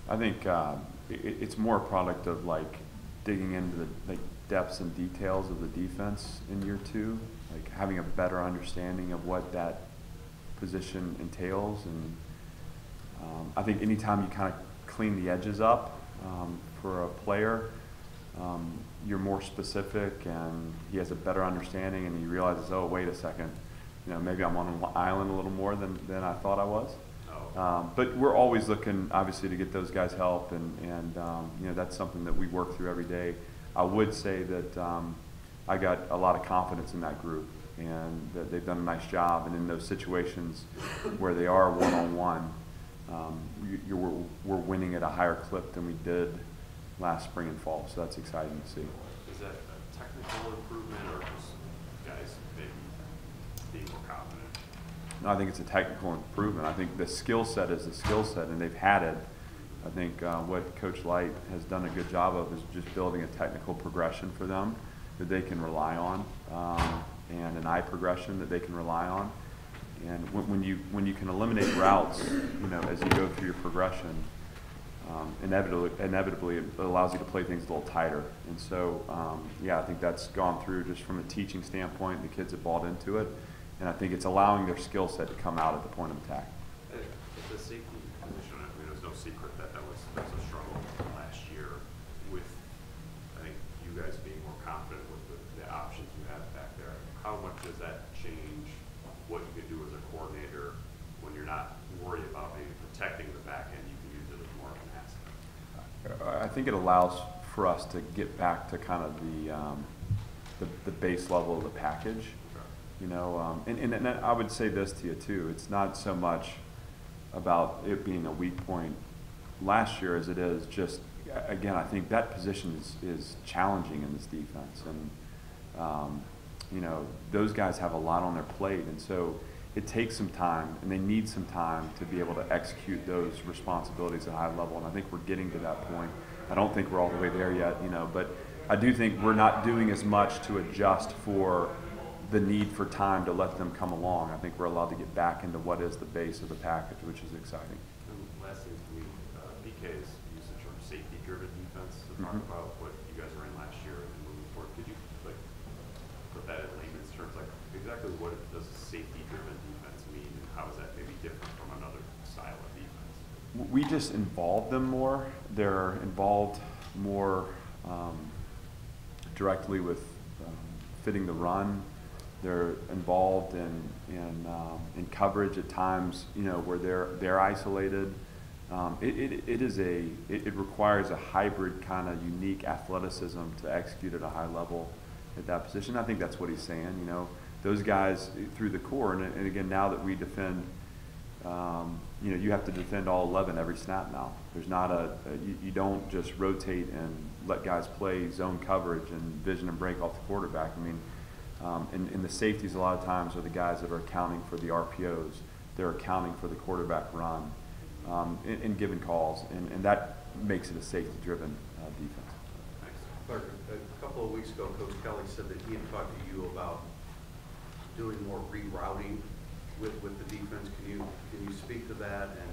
I think it's more a product of like digging into the depths and details of the defense in year two, like having a better understanding of what that position entails. And I think anytime you kind of clean the edges up for a player, you're more specific and he has a better understanding and he realizes, oh, wait a second, maybe I'm on an island a little more than I thought I was. But we're always looking, obviously, to get those guys help, and that's something that we work through every day. I would say that I got a lot of confidence in that group, and that they've done a nice job. And in those situations where they are one-on-one, we're winning at a higher clip than we did last spring and fall. So that's exciting to see. Is that a technical improvement, or just guys maybe being more confident? No, I think it's a technical improvement. I think the skill set is the skill set, and they've had it. I think what Coach Light has done a good job of is just building a technical progression for them that they can rely on, and an eye progression that they can rely on. And when you can eliminate routes, as you go through your progression, inevitably it allows you to play things a little tighter. And so, I think that's gone through just from a teaching standpoint. The kids have bought into it. And I think it's allowing their skill set to come out at the point of attack. The safety position, it was no secret that was a struggle last year with, I think, you guys being more confident with the options you have back there. How much does that change what you can do as a coordinator when you're not worried about maybe protecting the back end? You can use it as more of an asset. I think it allows for us to get back to kind of the base level of the package. And I would say this to you too. It's not so much about it being a weak point last year as it is just, again, I think that position is challenging in this defense. And, those guys have a lot on their plate. And so it takes some time, and they need some time to be able to execute those responsibilities at a high level. And I think we're getting to that point. I don't think we're all the way there yet, but I do think we're not doing as much to adjust for the need for time to let them come along. I think we're allowed to get back into what is the base of the package, which is exciting. And last thing for me, BK's usage of safety-driven defense to talk about what you guys were in last year and moving forward. Could you put that in layman's terms? Exactly what does a safety-driven defense mean, and how is that maybe different from another style of defense? We just involve them more. They're involved more directly with fitting the run. They're involved in coverage at times, where they're isolated. It requires a hybrid kind of unique athleticism to execute at a high level at that position. I think that's what he's saying. Those guys through the core, and again, now that we defend, you have to defend all 11 every snap now. There's not you don't just rotate and let guys play zone coverage and vision and break off the quarterback. And the safeties a lot of times are the guys that are accounting for the RPOs. They're accounting for the quarterback run in given calls, and that makes it a safety-driven defense. Thanks. Clark, a couple of weeks ago, Coach Kelly said that he had talked to you about doing more rerouting with the defense. Can you speak to that? And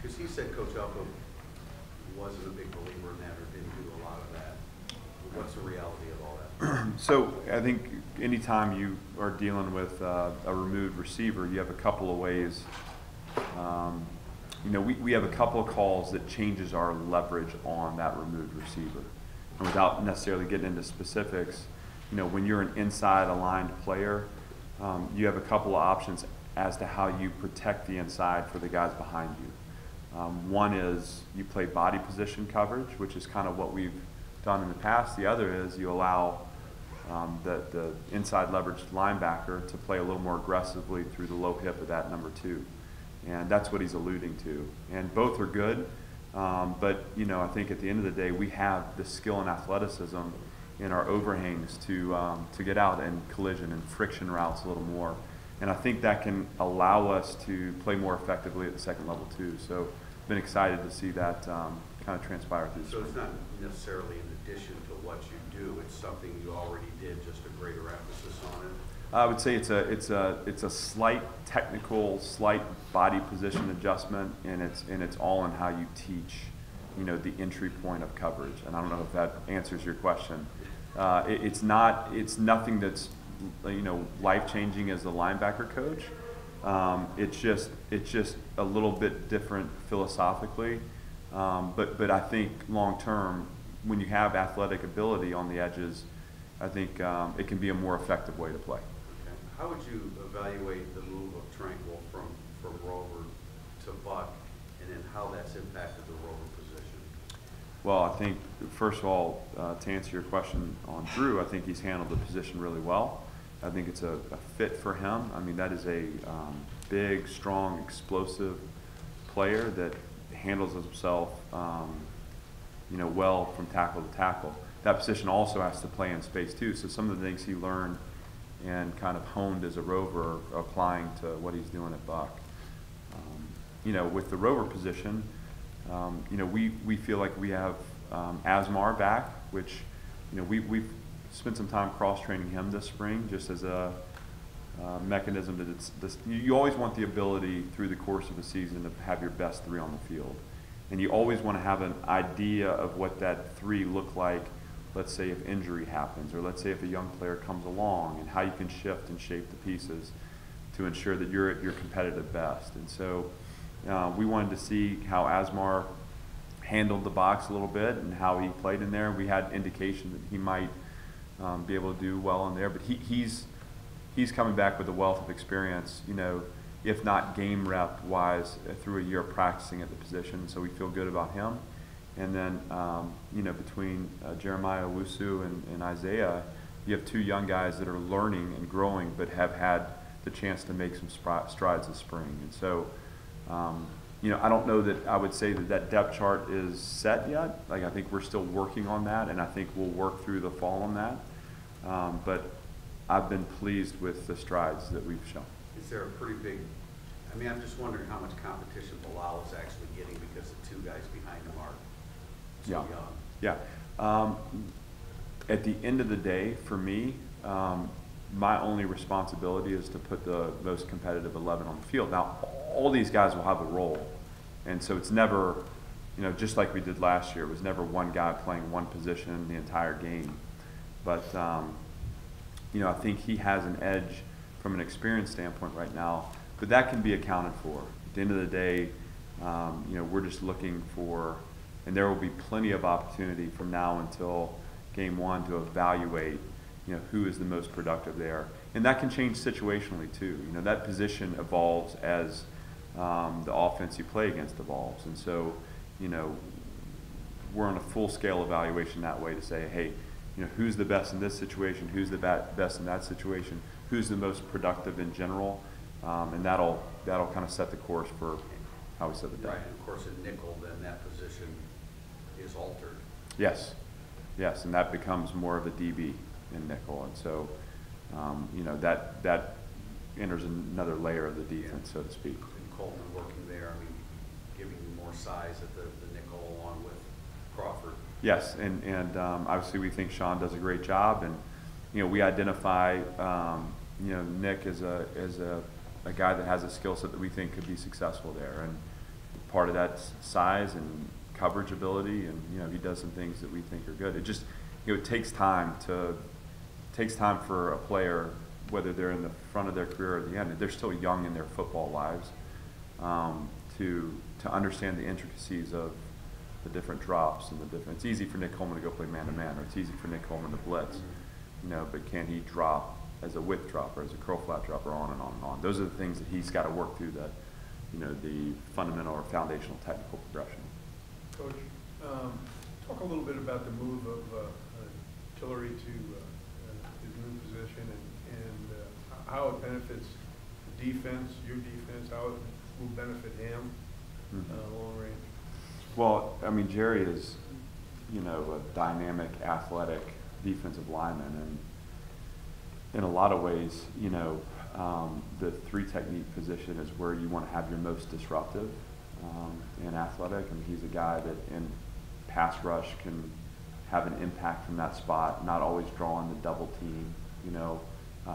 because he said Coach Elko wasn't a big believer in that or didn't do a lot of that. What's the reality of all that? So I think anytime you are dealing with a removed receiver, you have a couple of ways. We have a couple of calls that changes our leverage on that removed receiver. And without necessarily getting into specifics, when you're an inside aligned player, you have a couple of options as to how you protect the inside for the guys behind you. One is you play body position coverage, which is kind of what we've done in the past. The other is you allow the inside leveraged linebacker to play a little more aggressively through the low hip of that number 2. And that's what he's alluding to. And both are good, but I think at the end of the day, we have the skill and athleticism in our overhangs to get out and collision and friction routes a little more. And I think that can allow us to play more effectively at the second level too. So I've been excited to see that kind of transpire through the So it's not necessarily in addition to what you do, it's something you already did, just a greater emphasis on it? I would say it's a slight technical, slight body position adjustment, and it's all in how you teach you know, the entry point of coverage. And I don't know if that answers your question. It's nothing that's, you know, life-changing as the linebacker coach. It's just a little bit different philosophically. But I think long-term, when you have athletic ability on the edges, I think it can be a more effective way to play. Okay. How would you evaluate the move of Tranquil from Rover to Buck, and then how that's impacted the Rover position? Well, I think, first of all, to answer your question on Drew, I think he's handled the position really well. I think it's a fit for him. I mean, that is a big, strong, explosive player that handles himself, you know, well from tackle to tackle. That position also has to play in space too. So some of the things he learned and kind of honed as a Rover are applying to what he's doing at Buck. You know, with the Rover position, you know, we feel like we have Asmar back, which, you know, we've spent some time cross-training him this spring just as a mechanism that you always want the ability through the course of a season to have your best three on the field. And you always want to have an idea of what that three look like, let's say if injury happens, or let's say if a young player comes along, and how you can shift and shape the pieces to ensure that you're at your competitive best. And so we wanted to see how Asmar handled the box a little bit and how he played in there. We had indication that he might be able to do well in there, but he's coming back with a wealth of experience, you know, if not game rep wise, through a year of practicing at the position. So we feel good about him. And then, you know, between Jeremiah Owusu and Isaiah, you have two young guys that are learning and growing, but have had the chance to make some strides this spring. And so, you know, I don't know that I would say that depth chart is set yet. Like, I think we're still working on that, and I think we'll work through the fall on that. But I've been pleased with the strides that we've shown. Is there a pretty big, I mean, I'm just wondering how much competition Bilal is actually getting because the two guys behind him are so young. Yeah. At the end of the day, for me, my only responsibility is to put the most competitive 11 on the field. Now, all these guys will have a role. And so it's never, you know, just like we did last year, it was never one guy playing one position the entire game. But, you know, I think he has an edge from an experience standpoint right now, but that can be accounted for. At the end of the day, you know, we're just looking for, and there will be plenty of opportunity from now until game one to evaluate, you know, who is the most productive there. And that can change situationally too. You know, that position evolves as the offense you play against evolves. And so, you know, we're on a full-scale evaluation that way to say, hey, you know, who's the best in this situation, who's the best in that situation, who's the most productive in general, and that'll kind of set the course for how we set the day. Right, and of course in nickel, then that position is altered. Yes, yes, and that becomes more of a DB in nickel, and so you know, that enters another layer of the defense, so to speak. And Coleman working there, I mean, giving more size at the nickel along with Crawford. Yes, and obviously we think Sean does a great job, and you know, we identify you know, Nick as a guy that has a skill set that we think could be successful there, and part of that's size and coverage ability, and you know, he does some things that we think are good. It just, you know, it takes time for a player, whether they're in the front of their career or the end, they're still young in their football lives, to understand the intricacies of the different drops and the different. It's easy for Nick Coleman to go play man-to-man, or it's easy for Nick Coleman to blitz, you know, but can he drop as a width drop or as a curl flat drop, or on and on and on? Those are the things that he's got to work through, that, you know, the fundamental or foundational technical progression. Coach, talk a little bit about the move of Tillery to his new position, and how it benefits the defense, your defense, how it will benefit him long range. Well, I mean, Jerry is, you know, a dynamic, athletic defensive lineman, and in a lot of ways, you know, the three technique position is where you want to have your most disruptive and athletic. I mean, he's a guy that in pass rush can have an impact from that spot, not always drawing the double team, you know,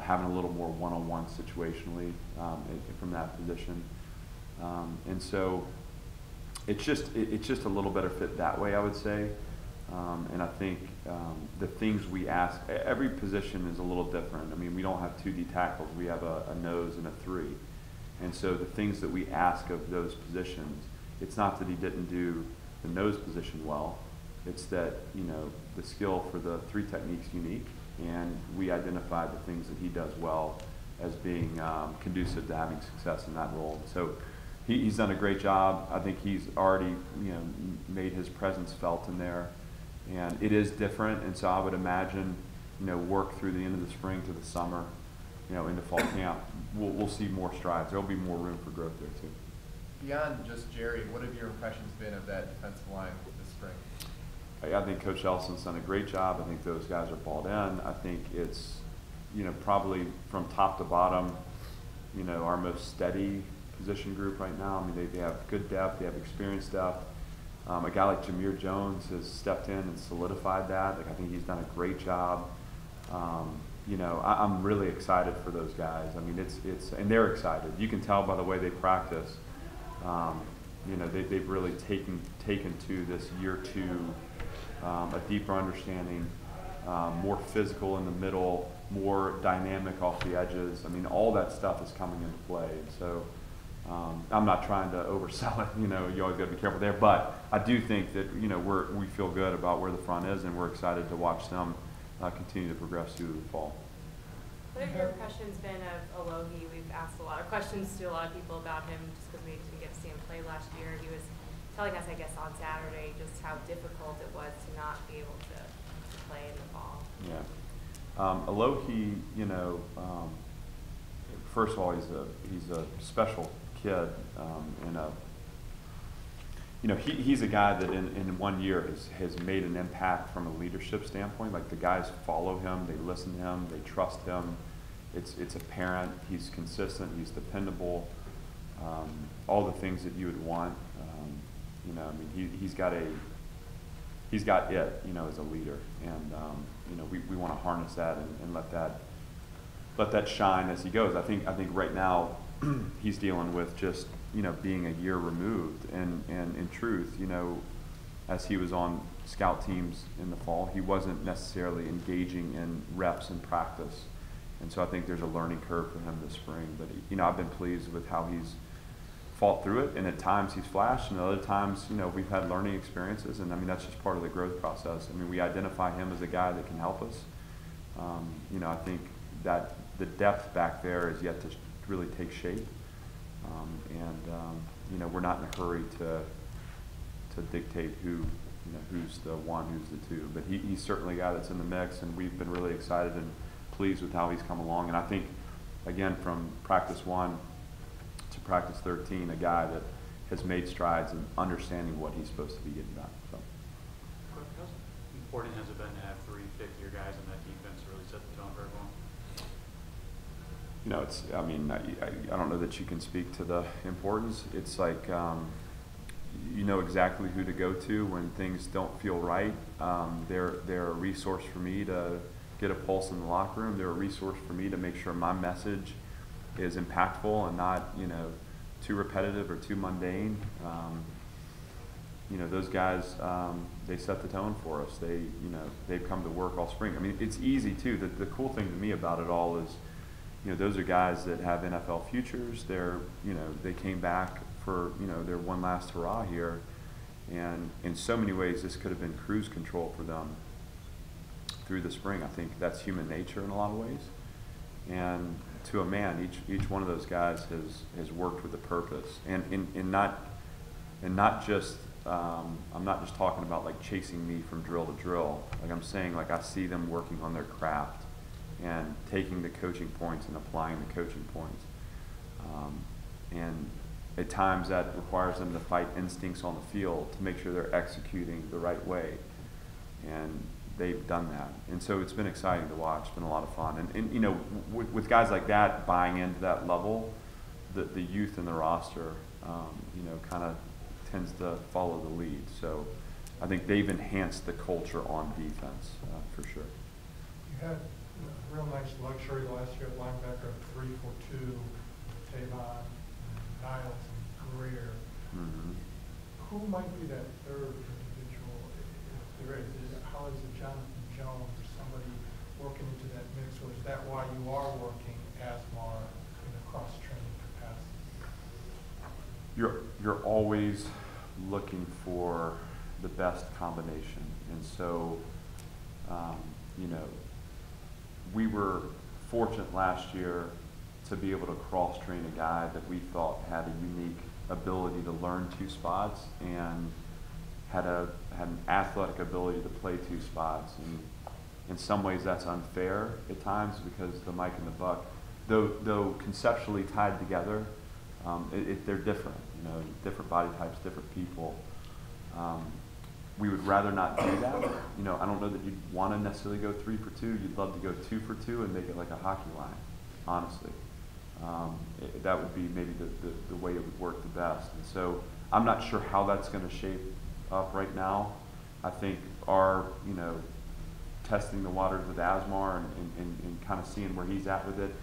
having a little more one-on-one situationally from that position. And so, it's just a little better fit that way, I would say. And I think the things we ask, every position is a little different. I mean, we don't have 2D tackles. We have a nose and a 3. And so the things that we ask of those positions, it's not that he didn't do the nose position well. It's that, the skill for the 3 technique's unique, and we identify the things that he does well as being conducive to having success in that role. So he's done a great job. I think he's already, made his presence felt in there. And it is different, and so I would imagine, work through the end of the spring to the summer, into fall camp, we'll see more strides. There'll be more room for growth there too. Beyond just Jerry, what have your impressions been of that defensive line this spring? I think Coach Ellison's done a great job. I think those guys are balled in. I think it's, probably from top to bottom, our most steady position group right now. I mean, they have good depth, they have experienced depth. A guy like Jameer Jones has stepped in and solidified that. Like, I think he's done a great job. I'm really excited for those guys. I mean, and they're excited. You can tell by the way they practice. They've really taken to this year 2 a deeper understanding, more physical in the middle, more dynamic off the edges. I mean, all that stuff is coming into play. And so I'm not trying to oversell it. You always got to be careful there. But I do think that we feel good about where the front is, and we're excited to watch them continue to progress through the fall. What have your impressions been of Alohi? We've asked a lot of questions to a lot of people about him just because we didn't get to see him play last year. He was telling us, I guess, on Saturday just how difficult it was to not be able to play in the fall. Yeah. Alohi, first of all, he's a special kid, he's a guy that in 1 year has made an impact from a leadership standpoint. Like, the guys follow him, they listen to him, they trust him. It's apparent. He's consistent. He's dependable. All the things that you would want. He's got it, as a leader, and we want to harness that and let that shine as he goes. I think right now he's dealing with just being a year removed, and in truth, as he was on scout teams in the fall, he wasn't necessarily engaging in reps and practice, and so I think there's a learning curve for him this spring. But I've been pleased with how he's fought through it, and at times he's flashed, and other times we've had learning experiences, and that's just part of the growth process. We identify him as a guy that can help us. I think that the depth back there is yet to really take shape. We're not in a hurry to dictate who's the one, who's the two. But he's certainly a guy that's in the mix, and we've been really excited and pleased with how he's come along. And I think, again, from practice 1 to practice 13, a guy that has made strides in understanding what he's supposed to be getting done. So. How important has it been to have 3 fifth-year guys in that defense to really set the tone for everyone? I don't know that you can speak to the importance. It's like, exactly who to go to when things don't feel right. They're a resource for me to get a pulse in the locker room. They're a resource for me to make sure my message is impactful and not, too repetitive or too mundane. Those guys, they set the tone for us. They've come to work all spring. It's easy too. The cool thing to me about it all is, those are guys that have NFL futures. They came back for, their one last hurrah here. And in so many ways, this could have been cruise control for them through the spring. I think that's human nature in a lot of ways. And to a man, each one of those guys has worked with a purpose. And not just, I'm not just talking about like chasing me from drill to drill. Like, I'm saying, like, I see them working on their craft and taking the coaching points and applying the coaching points. And at times that requires them to fight instincts on the field to make sure they're executing the right way. And they've done that. And so it's been exciting to watch. It's been a lot of fun. And with guys like that buying into that level, the youth in the roster, kind of tends to follow the lead. So I think they've enhanced the culture on defense, for sure. You had a real nice luxury last year at linebacker of 3-4-2, Tavon, Niles, and Greer. Mm-hmm. who might be that third individual, if there is? How is it Jonathan Jones or somebody working into that mix, or is that why you are working Asmar in a cross-training capacity? You're always looking for the best combination, and so you know, we were fortunate last year to be able to cross-train a guy that we thought had a unique ability to learn two spots and had an athletic ability to play two spots. And in some ways that's unfair at times because the Mike and the Buck, though conceptually tied together, they're different. You know, different body types, different people. We would rather not do that. You know, I don't know that you'd want to necessarily go 3 for 2. You'd love to go 2 for 2 and make it like a hockey line, honestly. That would be maybe the way it would work the best. And so I'm not sure how that's going to shape up right now. I think our, you know, testing the waters with Asmar and kind of seeing where he's at with it,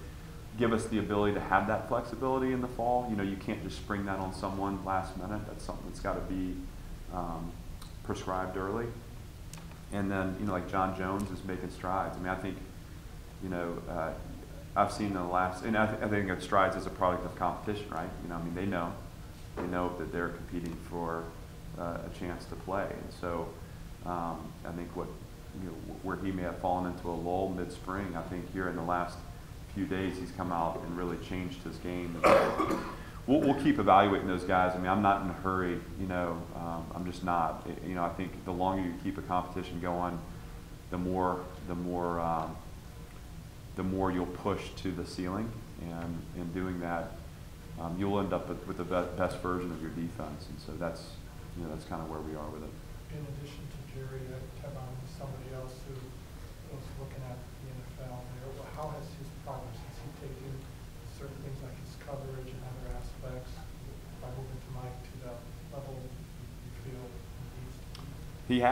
give us the ability to have that flexibility in the fall. You know, you can't just spring that on someone last minute. That's something that's got to be prescribed early. And then, you know, like John Jones is making strides. I mean, I think, you know, I've seen in the last, and I think of strides as a product of competition, right? You know, I mean, they know that they're competing for a chance to play. And so I think where he may have fallen into a lull mid-spring, I think here in the last few days he's come out and really changed his game. So we'll keep evaluating those guys. I mean, I'm not in a hurry, you know, I'm just not. You know, I think the longer you keep a competition going, the more you'll push to the ceiling, and in doing that, you'll end up with the best version of your defense. And so that's, you know, that's kind of where we are with it. In addition to Jerry, Tevon was somebody else who was looking at the NFL there. Well, how has his progress? Has he taken certain things like his coverage and other aspects by moving to Mike to the level you feel he needs to be? He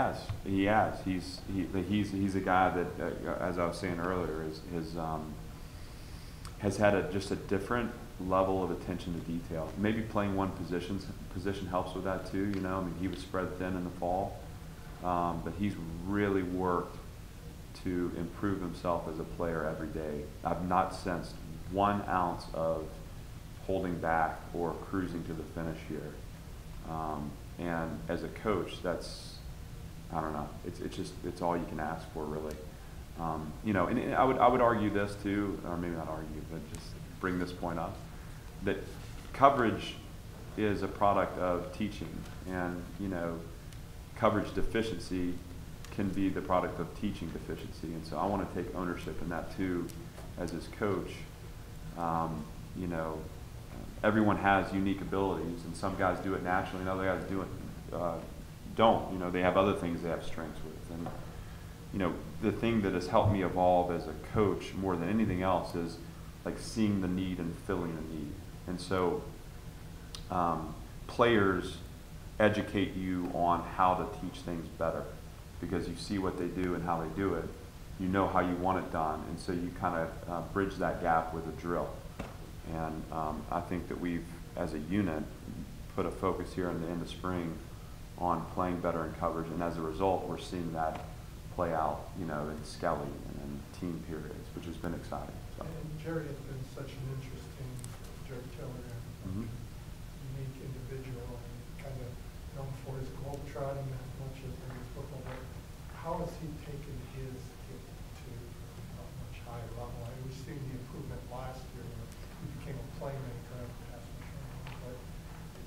has. He's a guy that, as I was saying earlier, has had just a different level of attention to detail. Maybe playing one position helps with that too. You know, I mean, he was spread thin in the fall, but he's really worked to improve himself as a player every day. I've not sensed 1 ounce of holding back or cruising to the finish here. And as a coach, that's, I don't know, it's all you can ask for, really. You know, and I would argue this too, or maybe not argue, but just bring this point up, that coverage is a product of teaching, and, you know, coverage deficiency can be the product of teaching deficiency. And so I want to take ownership in that too as his coach. You know, everyone has unique abilities, and some guys do it naturally and other guys don't. You know, they have other things they have strengths with. And, you know, the thing that has helped me evolve as a coach more than anything else is like seeing the need and filling the need. And so players educate you on how to teach things better because you see what they do and how they do it. You know how you want it done, and so you kind of bridge that gap with a drill. And I think that we've, as a unit, put a focus here in the end of spring on playing better in coverage, and as a result, we're seeing that play out, you know, in Skelly and in team periods, which has been exciting. So. And Jerry has been such an interesting, Jerry Tiller, unique individual, and kind of known for his globetrotting as much as his football. But how has he taken his gift to a much higher level? I mean, we've seen the improvement last year where he became a playmaker and pass rusher, but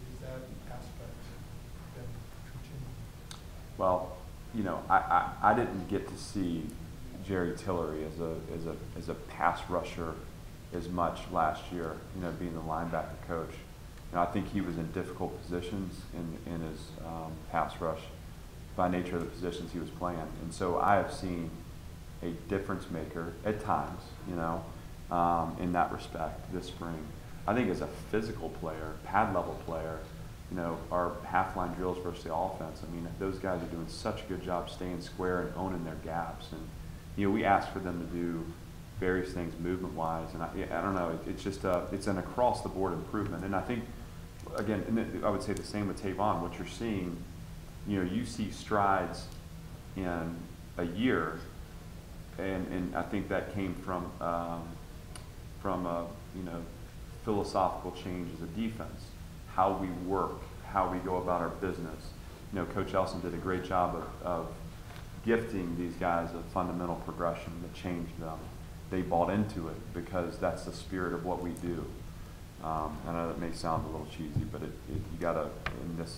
is that aspect been continued? Well, you know, I didn't get to see Jerry Tillery as a pass rusher as much last year, you know, being the linebacker coach. You know, I think he was in difficult positions in his pass rush by nature of the positions he was playing. And so I have seen a difference maker at times, you know, in that respect this spring. I think as a physical player, pad level player, you know, our half-line drills versus the offense, I mean, those guys are doing such a good job staying square and owning their gaps. And, you know, we ask for them to do various things movement-wise, and I don't know, it's just it's an across-the-board improvement. And I think again, and I would say the same with Tavon. What you're seeing, you see strides in a year, and I think that came from a philosophical change as a defense, how we work, how we go about our business. Coach Elson did a great job of gifting these guys a fundamental progression that changed them. They bought into it because that's the spirit of what we do. I know that may sound a little cheesy, but you gotta,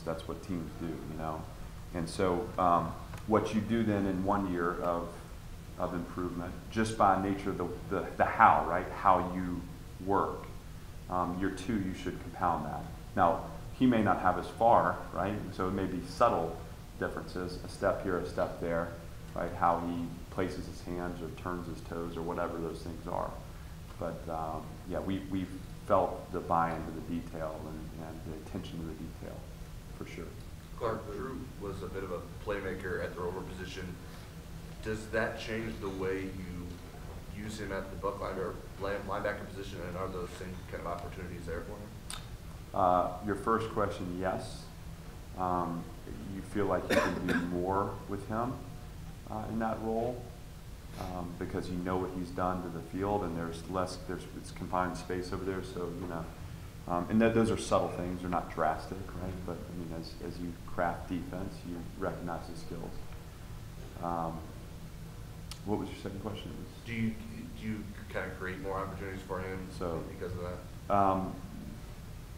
that's what teams do, And so what you do then in 1 year of improvement, just by nature of the how, right? How you work. Year 2, you should compound that. Now, he may not have as far, right? So it may be subtle differences, a step here, a step there, right? How he places his hands or turns his toes or whatever those things are. But yeah, we've felt the buy-in to the detail and the attention to the detail, for sure. Clark, Drew was a bit of a playmaker at the rover position. Does that change the way you use him at the buck linebacker position, and are those same kind of opportunities there for him? Your first question, yes. You feel like you can do more with him in that role because you know what he's done to the field, and it's confined space over there, so and those are subtle things; they're not drastic, right? But I mean, as you craft defense, you recognize his skills. What was your second question? Do you kind of create more opportunities for him because of that?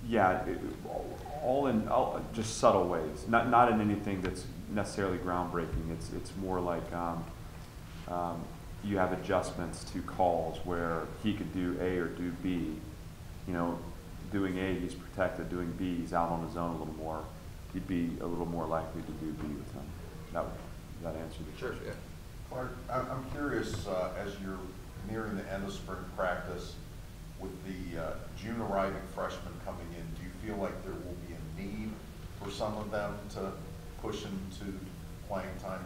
Yeah, all just subtle ways. Not in anything that's necessarily groundbreaking. It's more like you have adjustments to calls where he could do A or do B. Doing A, he's protected. Doing B, he's out on his own a little more. He'd be a little more likely to do B with him. That answer the question. Sure, yeah. Clark, I'm curious, as you're nearing the end of spring practice, with the June arriving freshmen coming in, do you feel like there will be a need for some of them to push into playing time?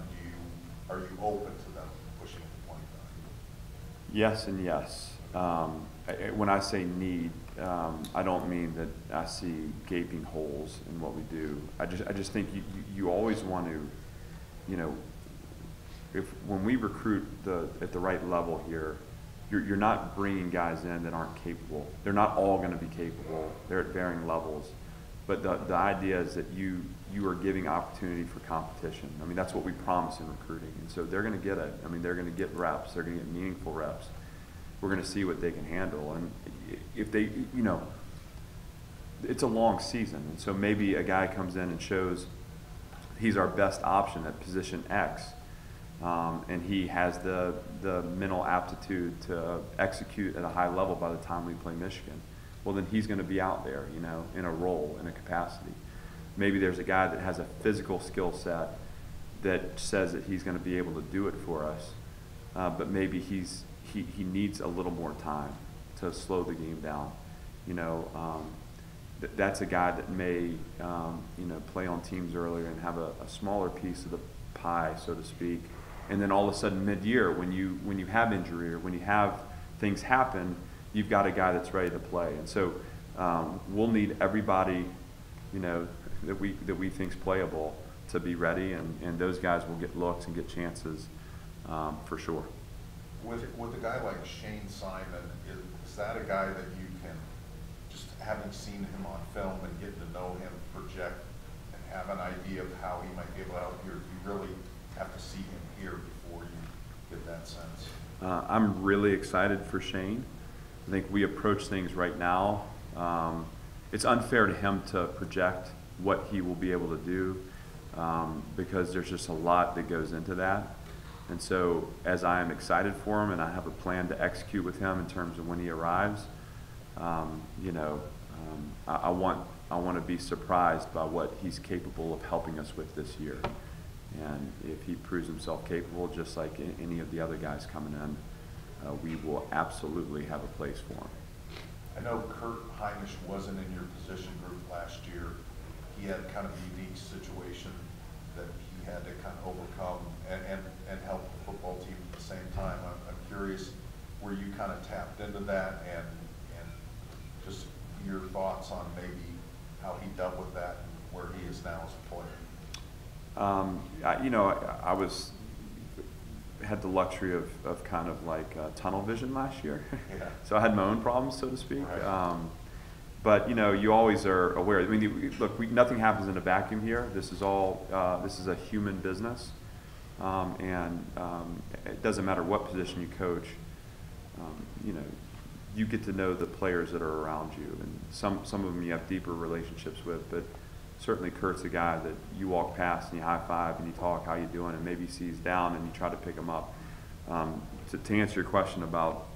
Are you open to them pushing into playing time? Yes and yes. When I say need, I don't mean that I see gaping holes in what we do. I just think you always want to, when we recruit at the right level here, you're not bringing guys in that aren't capable. They're not all going to be capable. They're at varying levels. But the idea is that you are giving opportunity for competition. I mean, that's what we promise in recruiting. And so they're going to get it. I mean, they're going to get reps. They're going to get meaningful reps. We're going to see what they can handle. And if they, it's a long season. And so maybe a guy comes in and shows he's our best option at position X. And he has the mental aptitude to execute at a high level by the time we play Michigan. Well, then he's going to be out there, in a role, in a capacity. Maybe there's a guy that has a physical skill set that says that he's going to be able to do it for us, but maybe he needs a little more time to slow the game down. That's a guy that may, play on teams earlier and have a smaller piece of the pie, so to speak. And then all of a sudden, mid-year, when you have injury or when you have things happen, you've got a guy that's ready to play. And so we'll need everybody, that we think's playable to be ready, and those guys will get looks and get chances for sure. With a guy like Shane Simon, is that a guy that you can, just having seen him on film and getting to know him, project and have an idea of how he might be able to help you, or do you really have to see him here before you get that sense? I'm really excited for Shane. I think we approach things right now. It's unfair to him to project what he will be able to do because there's just a lot that goes into that. And so as I am excited for him and I have a plan to execute with him in terms of when he arrives, I want to be surprised by what he's capable of helping us with this year. And if he proves himself capable, just like any of the other guys coming in, we will absolutely have a place for him. I know Kurt Heinisch wasn't in your position group last year. He had kind of a unique situation that he had to kind of overcome and help the football team at the same time. I'm curious, were you kind of tapped into that and just your thoughts on maybe how I had the luxury of kind of like tunnel vision last year. Yeah. So I had my own problems, so to speak. Right. But you always are aware. I mean, look, nothing happens in a vacuum here. This is all, this is a human business. And it doesn't matter what position you coach, you get to know the players that are around you. And some of them you have deeper relationships with, but certainly Kurt's a guy that you walk past and you high five and you talk, how you doing, and maybe he's down and you try to pick him up. To answer your question about,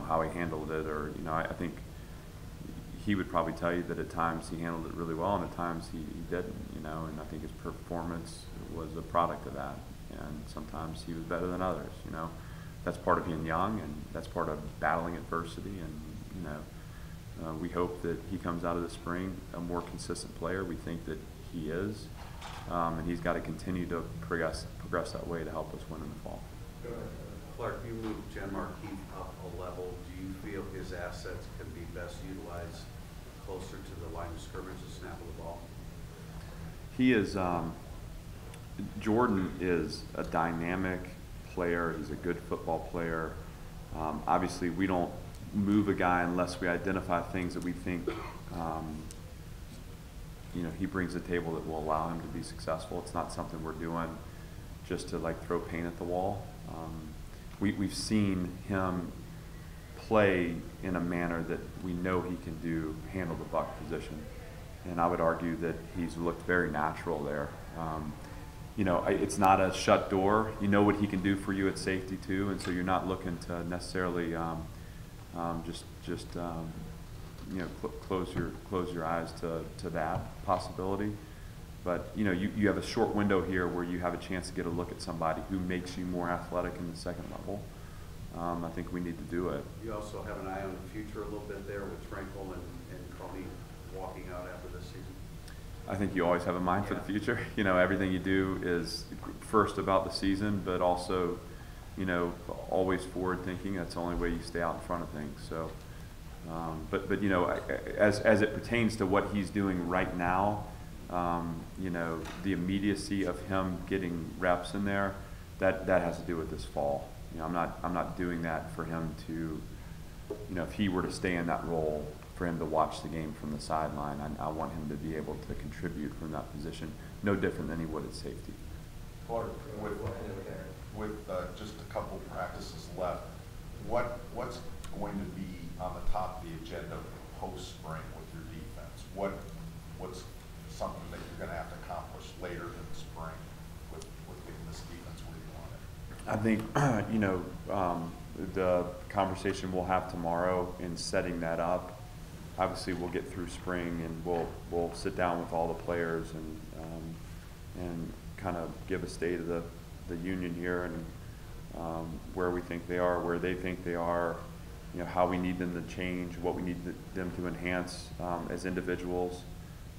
how he handled it, or, I think he would probably tell you that at times he handled it really well and at times he didn't, and I think his performance was a product of that. And sometimes he was better than others, That's part of being young and that's part of battling adversity, and, we hope that he comes out of the spring a more consistent player. We think that he is, and he's got to continue to progress that way to help us win in the fall. Clark, you moved Jen Markey up a level. Do you feel his assets can be best utilized closer to the line of scrimmage, the snap of the ball? He is, Jordan is a dynamic player. He's a good football player. Obviously, we don't move a guy unless we identify things that we think, he brings to the table that will allow him to be successful. It's not something we're doing just to like throw paint at the wall. We've seen him play in a manner that we know he can handle the buck position. And I would argue that he's looked very natural there. It's not a shut door. You know what he can do for you at safety too, and so you're not looking to necessarily close your eyes to that possibility. But you have a short window here where you have a chance to get a look at somebody who makes you more athletic in the second level. I think we need to do it. You also have an eye on the future a little bit there with Frankel and Coney walking out after this season? I think you always have a mind for the future. Everything you do is first about the season, but also, always forward thinking. That's the only way you stay out in front of things. So, but as it pertains to what he's doing right now, the immediacy of him getting reps in there, that has to do with this fall. I'm not doing that for him to, if he were to stay in that role, for him to watch the game from the sideline. I want him to be able to contribute from that position, no different than he would at safety. Clark, with just a couple practices left, what's going to be on the top of the agenda post-spring with your defense? What's something that you're going to have to accomplish later in the spring with getting this defense where you want it? I think, the conversation we'll have tomorrow in setting that up, obviously we'll get through spring and we'll sit down with all the players and kind of give a state of the union here and where we think they are, where they think they are, how we need them to change, what we need them to enhance as individuals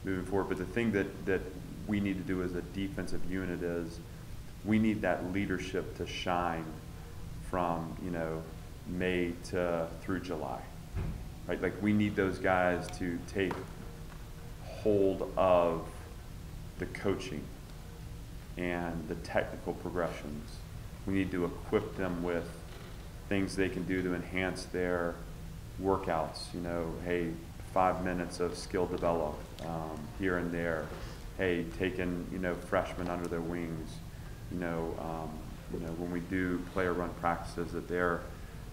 moving forward. But the thing that we need to do as a defensive unit is we need that leadership to shine from May through July. Right? Like we need those guys to take hold of the coaching and the technical progressions. We need to equip them with things they can do to enhance their workouts. Hey, 5 minutes of skill develop here and there. Hey, taking freshmen under their wings. When we do player run practices, that they're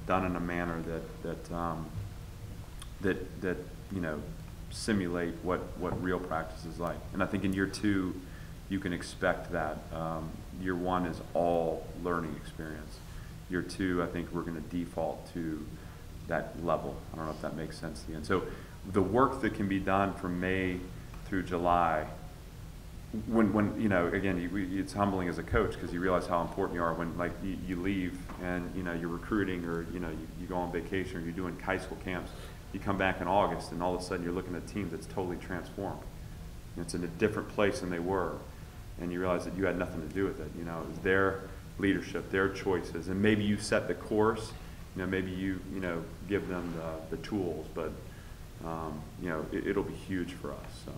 done in a manner that simulate what real practice is like. And I think in year 2, you can expect that. Year 1 is all learning experience. Year 2, I think we're going to default to that level. I don't know if that makes sense to you. And so the work that can be done from May through July, when again, it's humbling as a coach because you realize how important you are when you leave and you're recruiting or you go on vacation or you're doing high school camps. You come back in August and all of a sudden you're looking at a team that's totally transformed. It's in a different place than they were, and you realize that you had nothing to do with it. It was their leadership, their choices, and maybe you set the course. Maybe you give them the tools, but it'll be huge for us. So.